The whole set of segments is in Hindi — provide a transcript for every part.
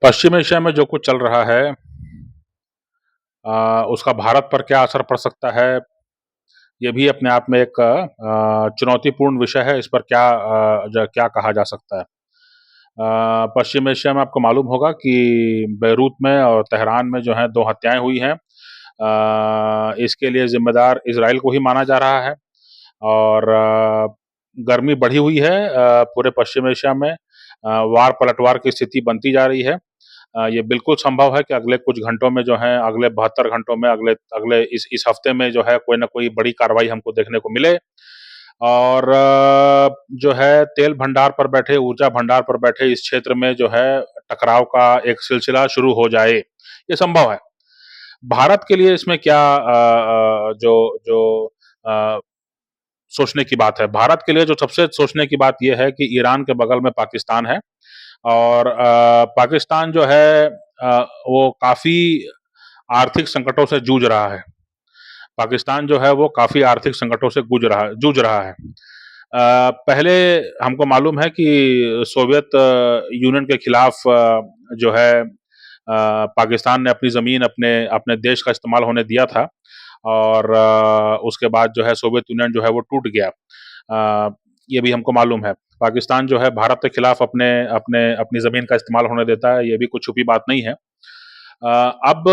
पश्चिम एशिया में जो कुछ चल रहा है उसका भारत पर क्या असर पड़ सकता है, ये भी अपने आप में एक चुनौतीपूर्ण विषय है। इस पर क्या कहा जा सकता है। पश्चिम एशिया में आपको मालूम होगा कि बेरूत में और तेहरान में जो है 2 हत्याएँ हुई हैं। इसके लिए ज़िम्मेदार इज़राइल को ही माना जा रहा है और गर्मी बढ़ी हुई है पूरे पश्चिम एशिया में। वार-पलटवार की स्थिति बनती जा रही है। ये बिल्कुल संभव है कि अगले कुछ घंटों में जो है, अगले 72 घंटों में, अगले अगले इस हफ्ते में जो है कोई न कोई बड़ी कार्रवाई हमको देखने को मिले और जो है तेल भंडार पर बैठे, ऊर्जा भंडार पर बैठे इस क्षेत्र में जो है टकराव का एक सिलसिला शुरू हो जाए, ये संभव है। भारत के लिए इसमें क्या जो जो अ, सोचने की बात है। भारत के लिए जो सबसे सोचने की बात ये है कि ईरान के बगल में पाकिस्तान है और पाकिस्तान जो है वो काफ़ी आर्थिक संकटों से जूझ रहा है। पाकिस्तान जो है वो काफ़ी आर्थिक संकटों से जूझ रहा है। पहले हमको मालूम है कि सोवियत यूनियन के खिलाफ जो है पाकिस्तान ने अपनी ज़मीन अपने अपने देश का इस्तेमाल होने दिया था और उसके बाद जो है सोवियत यूनियन जो है वो टूट गया। ये भी हमको मालूम है। पाकिस्तान जो है भारत के खिलाफ अपने अपने अपनी ज़मीन का इस्तेमाल होने देता है, ये भी कोई छुपी बात नहीं है। अब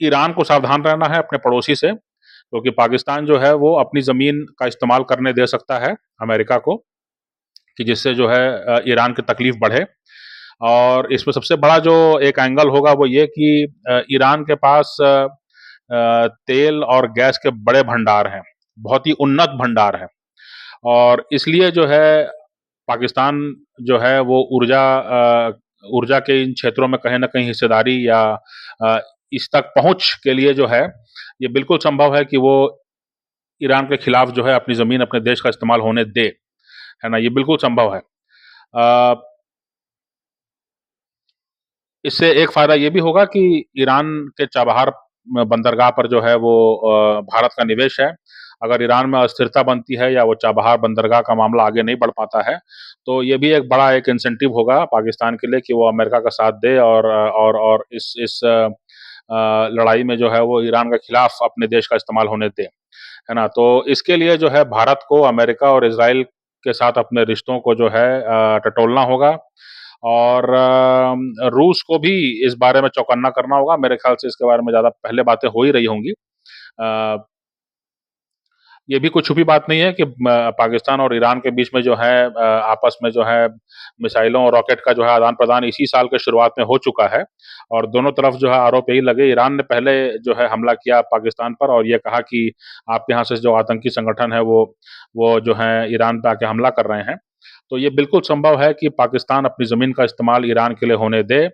ईरान को सावधान रहना है अपने पड़ोसी से, क्योंकि पाकिस्तान जो है वो अपनी ज़मीन का इस्तेमाल करने दे सकता है अमेरिका को, कि जिससे जो है ईरान की तकलीफ बढ़े। और इसमें सबसे बड़ा जो एक एंगल होगा वो ये कि ईरान के पास तेल और गैस के बड़े भंडार हैं, बहुत ही उन्नत भंडार हैं और इसलिए जो है पाकिस्तान जो है वो ऊर्जा के इन क्षेत्रों में कहीं न कहीं हिस्सेदारी या अ, इस तक पहुँच के लिए जो है, ये बिल्कुल संभव है कि वो ईरान के खिलाफ जो है अपनी ज़मीन अपने देश का इस्तेमाल होने दे, है ना? ये बिल्कुल संभव है। अ, इससे एक फ़ायदा ये भी होगा कि ईरान के चाबहार बंदरगाह पर जो है वो भारत का निवेश है। अगर ईरान में अस्थिरता बनती है या वो चाबहार बंदरगाह का मामला आगे नहीं बढ़ पाता है, तो ये भी एक बड़ा एक इंसेंटिव होगा पाकिस्तान के लिए कि वो अमेरिका का साथ दे और इस लड़ाई में जो है वो ईरान के खिलाफ अपने देश का इस्तेमाल होने दे, है ना? तो इसके लिए जो है भारत को अमेरिका और इज़राइल के साथ अपने रिश्तों को जो है टटोलना होगा और रूस को भी इस बारे में चौकन्ना करना होगा। मेरे ख़्याल से इसके बारे में ज़्यादा पहले बातें हो ही रही होंगी। अ, ये भी कोई छुपी बात नहीं है कि पाकिस्तान और ईरान के बीच में जो है आपस में जो है मिसाइलों और रॉकेट का जो है आदान-प्रदान इसी साल के शुरुआत में हो चुका है और दोनों तरफ जो है आरोप यही लगे। ईरान ने पहले जो है हमला किया पाकिस्तान पर और ये कहा कि आपके यहाँ से जो आतंकी संगठन है वो जो है ईरान पे आके हमला कर रहे हैं। तो ये बिल्कुल संभव है कि पाकिस्तान अपनी ज़मीन का इस्तेमाल ईरान के लिए होने दे।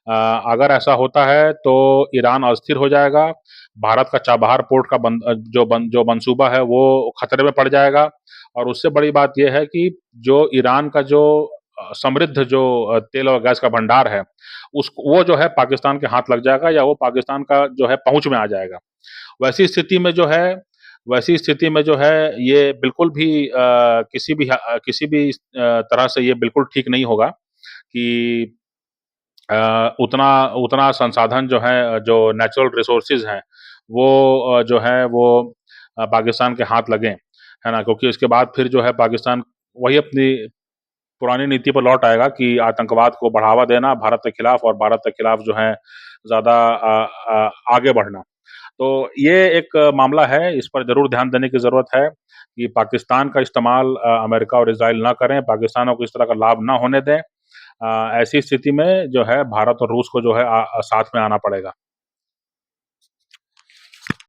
अगर ऐसा होता है तो ईरान अस्थिर हो जाएगा, भारत का चाबहार पोर्ट का जो मंसूबा है वो खतरे में पड़ जाएगा और उससे बड़ी बात ये है कि जो ईरान का जो समृद्ध जो तेल और गैस का भंडार है, उस वो जो है पाकिस्तान के हाथ लग जाएगा या वो पाकिस्तान का जो है पहुँच में आ जाएगा। वैसी स्थिति में जो है वैसी स्थिति में जो है ये बिल्कुल भी किसी भी तरह से ये बिल्कुल ठीक नहीं होगा कि उतना उतना संसाधन जो है जो नेचुरल रिसोर्सेज़ हैं, वो जो है वो पाकिस्तान के हाथ लगें, है ना? क्योंकि उसके बाद फिर जो है पाकिस्तान वही अपनी पुरानी नीति पर लौट आएगा कि आतंकवाद को बढ़ावा देना भारत के खिलाफ और भारत के खिलाफ जो है ज़्यादा आगे बढ़ना। तो ये एक मामला है, इस पर ज़रूर ध्यान देने की ज़रूरत है कि पाकिस्तान का इस्तेमाल अमेरिका और इज़राइल ना करें, पाकिस्तान को इस तरह का लाभ ना होने दें। ऐसी स्थिति में जो है भारत और रूस को जो है साथ में आना पड़ेगा।